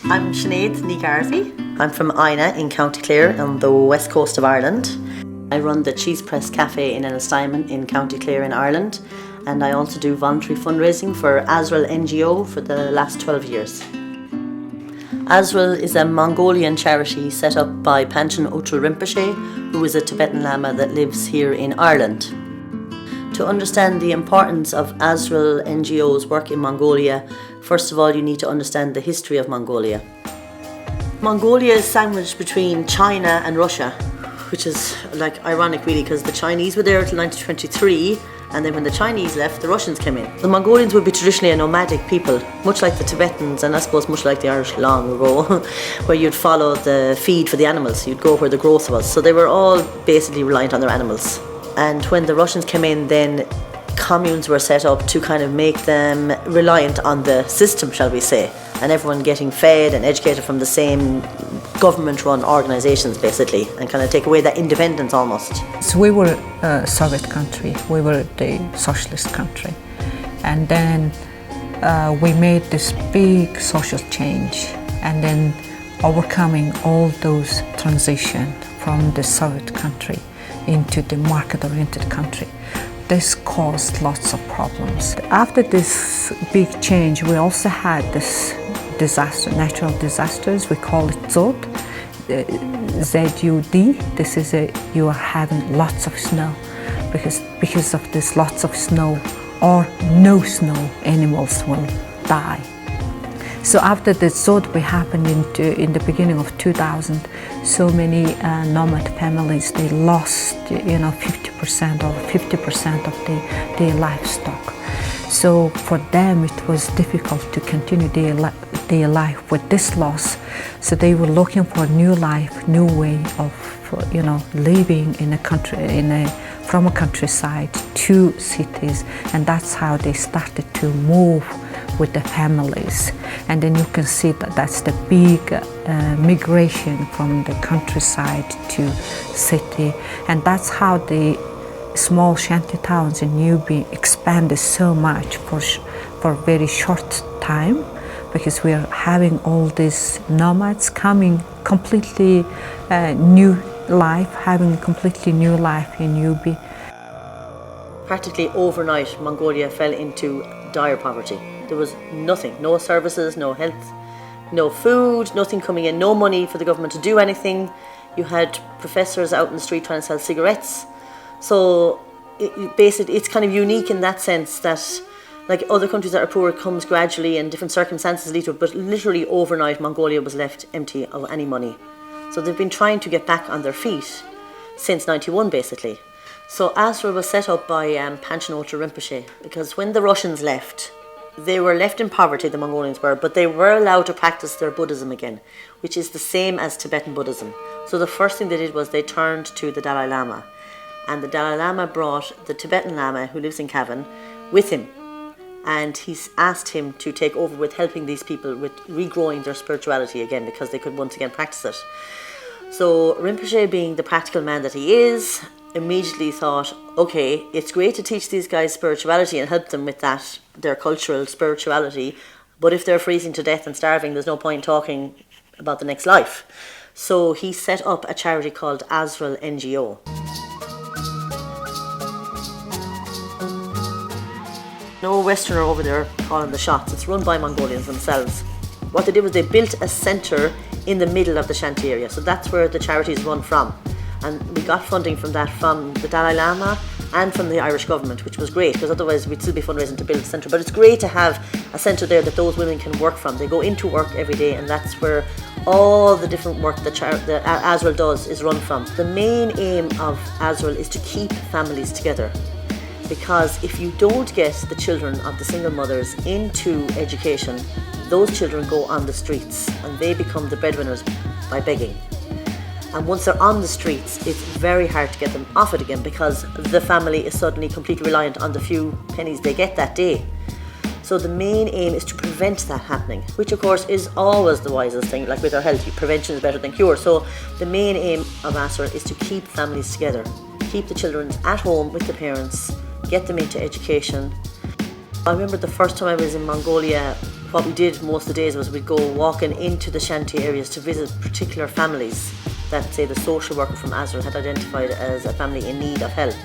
I'm Sinéad Ní Gháirbhith. I'm from Ina in County Clare on the west coast of Ireland. I run the Cheese Press Cafe in Ennistymon in County Clare in Ireland, and I also do voluntary fundraising for Asral NGO for the last 12 years. Asral is a Mongolian charity set up by Panchen Ötrul Rinpoche, who is a Tibetan Lama that lives here in Ireland. To understand the importance of Asral NGO's work in Mongolia, first of all you need to understand the history of Mongolia. Mongolia is sandwiched between China and Russia, which is ironic really, because the Chinese were there until 1923, and then when the Chinese left, the Russians came in. The Mongolians would be traditionally a nomadic people, much like the Tibetans, and I suppose much like the Irish long ago, where you'd follow the feed for the animals, you'd go where the growth was. So they were all basically reliant on their animals. And when the Russians came in, then communes were set up to kind of make them reliant on the system, shall we say, and everyone getting fed and educated from the same government-run organisations basically, and kind of take away that independence almost. So we were a Soviet country, we were the socialist country, and then we made this big social change, and then overcoming all those transition from the Soviet country into the market-oriented country. This caused lots of problems. After this big change, we also had this disaster, natural disasters. We call it ZUD, Z-U-D. This is you are having lots of snow. Because of this lots of snow or no snow, animals will die. So after the ZUD we happened in the beginning of 2000, so many nomad families, they lost 50% or 50% of their livestock. So for them it was difficult to continue their life with this loss. So they were looking for a new life, new way of living in a country, from a countryside to cities, and that's how they started to move with the families. And then you can see that that's the big migration from the countryside to city, and that's how the small shanty towns in Newbie expanded so much for a very short time, because we are having all these nomads coming completely new life, having a completely new life in Newbie. Practically overnight, Mongolia fell into dire poverty. There was nothing, no services, no health, no food, nothing coming in, no money for the government to do anything. You had professors out in the street trying to sell cigarettes. So it's kind of unique in that sense that, like other countries that are poor, it comes gradually and different circumstances lead to it, but literally overnight Mongolia was left empty of any money. So they've been trying to get back on their feet since 91 basically. So Asral was set up by Panchen Ötrul Rinpoche, because when the Russians left, they were left in poverty, the Mongolians were, but they were allowed to practice their Buddhism again, which is the same as Tibetan Buddhism. So the first thing they did was they turned to the Dalai Lama, and the Dalai Lama brought the Tibetan Lama, who lives in Cavan, with him, and he's asked him to take over with helping these people with regrowing their spirituality again, because they could once again practice it. So Rinpoche, being the practical man that he is, immediately thought, okay, it's great to teach these guys spirituality and help them with that, their cultural spirituality, but if they're freezing to death and starving, there's no point talking about the next life. So he set up a charity called Asral NGO. No Westerner over there calling the shots. It's run by Mongolians themselves. What they did was they built a centre in the middle of the shanty area, so that's where the charity is run from. And we got funding from that from the Dalai Lama and from the Irish government, which was great, because otherwise we'd still be fundraising to build a centre. But it's great to have a centre there that those women can work from. They go into work every day, and that's where all the different work that Asral does is run from. The main aim of Asral is to keep families together, because if you don't get the children of the single mothers into education, those children go on the streets and they become the breadwinners by begging. And once they're on the streets, it's very hard to get them off it again, because the family is suddenly completely reliant on the few pennies they get that day. So the main aim is to prevent that happening, which of course is always the wisest thing. Like with our health, prevention is better than cure. So the main aim of Asral is to keep families together, keep the children at home with the parents, get them into education. I remember the first time I was in Mongolia what we did most of the days was we'd go walking into the shanty areas to visit particular families that, say, the social worker from Asral had identified as a family in need of help.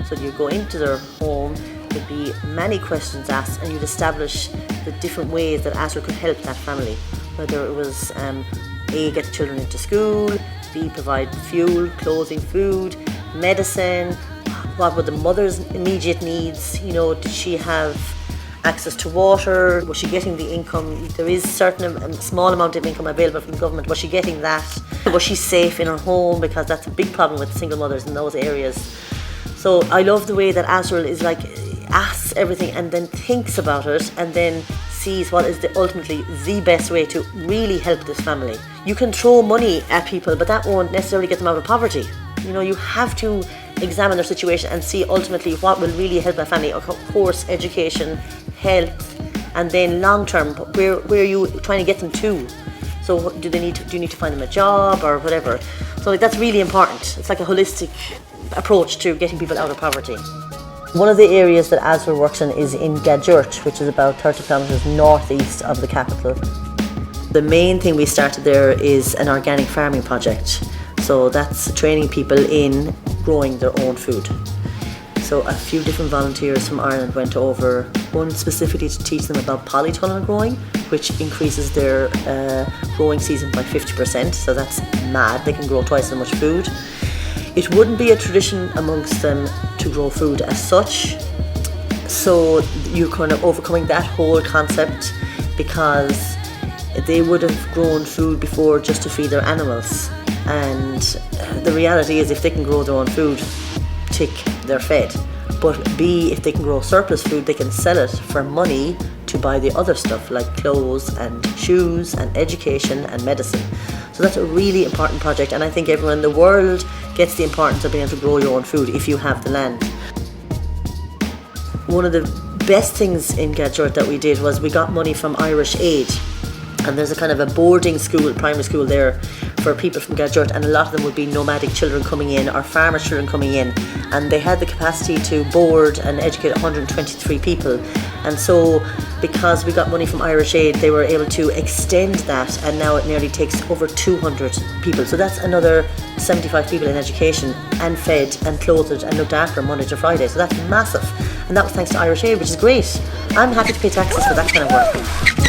So you'd go into their home, there'd be many questions asked, and you'd establish the different ways that Asral could help that family. Whether it was A, get the children into school, B, provide fuel, clothing, food, medicine, what were the mother's immediate needs, you know, did she have access to water, was she getting the income, there is certain small amount of income available from the government, was she getting that, was she safe in her home, because that's a big problem with single mothers in those areas. So I love the way that Asral is like, asks everything and then thinks about it and then sees what is ultimately the best way to really help this family. You can throw money at people, but that won't necessarily get them out of poverty. You know, you have to examine their situation and see ultimately what will really help that family. Of course, education, health, and then long term, where are you trying to get them to? So do you need to find them a job or whatever? So that's really important. It's like a holistic approach to getting people out of poverty. One of the areas that Asral works in is in Gajirt, which is about 30 kilometres northeast of the capital. The main thing we started there is an organic farming project. So that's training people in growing their own food. So a few different volunteers from Ireland went over, one specifically to teach them about polytunnel growing, which increases their growing season by 50%. So that's mad, they can grow twice as much food. It wouldn't be a tradition amongst them to grow food as such, so you're kind of overcoming that whole concept, because they would have grown food before just to feed their animals, and the reality is if they can grow their own food, tick, they're fed. But B, if they can grow surplus food, they can sell it for money to buy the other stuff like clothes and shoes and education and medicine. So that's a really important project, and I think everyone in the world gets the importance of being able to grow your own food if you have the land. One of the best things in Gajirt that we did was we got money from Irish Aid, and there's a kind of a boarding school, primary school there for people from Gajirt, and a lot of them would be nomadic children coming in or farmer children coming in, and they had the capacity to board and educate 123 people. And so because we got money from Irish Aid, they were able to extend that, and now it nearly takes over 200 people. So that's another 75 people in education and fed and clothed and looked after Monday to Friday. So that's massive, and that was thanks to Irish Aid, which is great. I'm happy to pay taxes for that kind of work.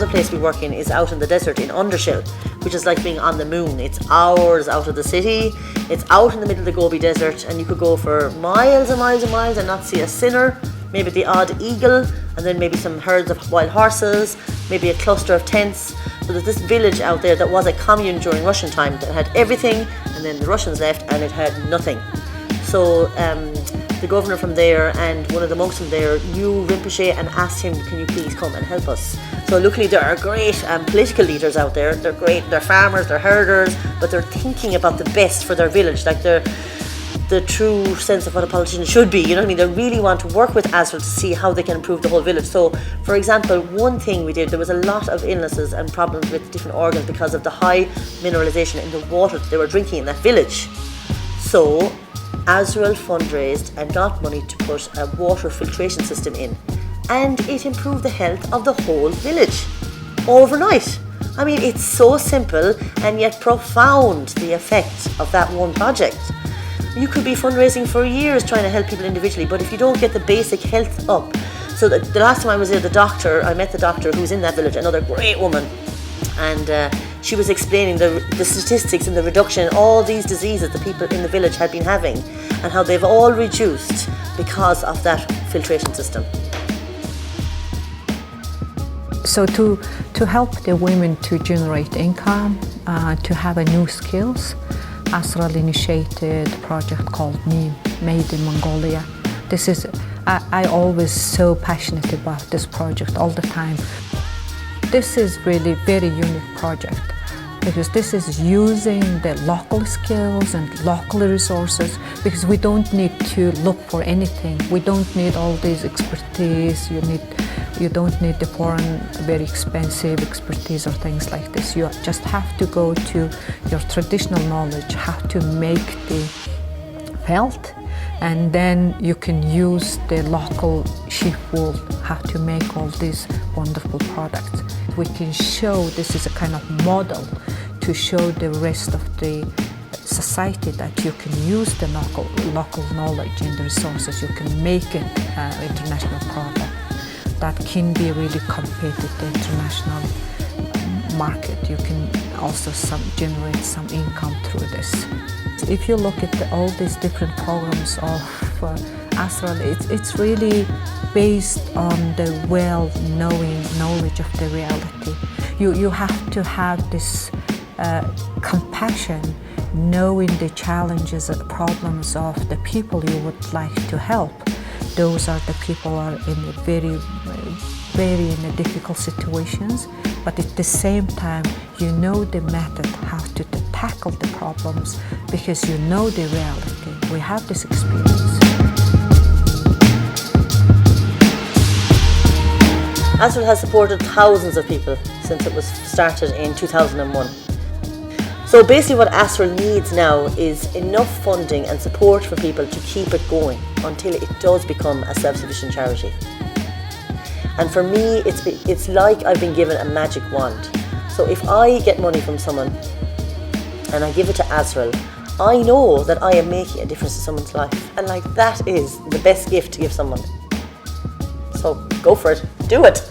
Place we work in is out in the desert in Undershell, which is like being on the moon. It's hours out of the city, it's out in the middle of the Gobi Desert, and you could go for miles and miles and miles and not see a sinner, maybe the odd eagle, and then maybe some herds of wild horses, maybe a cluster of tents. So there's this village out there that was a commune during Russian time that had everything, and then the Russians left and it had nothing. So the governor from there and one of the monks from there knew Rinpoche and asked him, can you please come and help us? So luckily there are great political leaders out there. They're great, they're farmers, they're herders, but they're thinking about the best for their village, like they're the true sense of what a politician should be, you know what I mean? They really want to work with Asral to see how they can improve the whole village. So, for example, one thing we did, there was a lot of illnesses and problems with different organs because of the high mineralization in the water that they were drinking in that village. So, Asral fundraised and got money to put a water filtration system in, and it improved the health of the whole village overnight. I mean, it's so simple and yet profound, the effect of that one project. You could be fundraising for years trying to help people individually, but if you don't get the basic health up. So the last time I was there, I met the doctor who's in that village, another great woman, and she was explaining the statistics and the reduction in all these diseases the people in the village had been having, and how they've all reduced because of that filtration system. So to help the women to generate income, to have a new skills, Asral initiated a project called Made in Mongolia. This is, I always so passionate about this project all the time. This is really very unique project because this is using the local skills and local resources, because we don't need to look for anything. We don't need all these expertise. You don't need the foreign, very expensive expertise or things like this. You just have to go to your traditional knowledge, how to make the felt, and then you can use the local sheep wool, how to make all these wonderful products. We can show, this is a kind of model to show the rest of the society that you can use the local knowledge and the resources. You can make an international product that can be really compete with the international market. You can also generate some income through this. If you look at all these different programs of Asral, it's really based on the well-knowing knowledge of the reality. You have to have this compassion, knowing the challenges and problems of the people you would like to help. Those are the people who are in very difficult situations, but at the same time you know the method how to tackle the problems because you know the reality. We have this experience. Asral has supported thousands of people since it was started in 2001. So basically what Asral needs now is enough funding and support for people to keep it going until it does become a self-sufficient charity. And for me, it's like I've been given a magic wand. So if I get money from someone and I give it to Asral, I know that I am making a difference to someone's life. And like that is the best gift to give someone. So go for it, do it.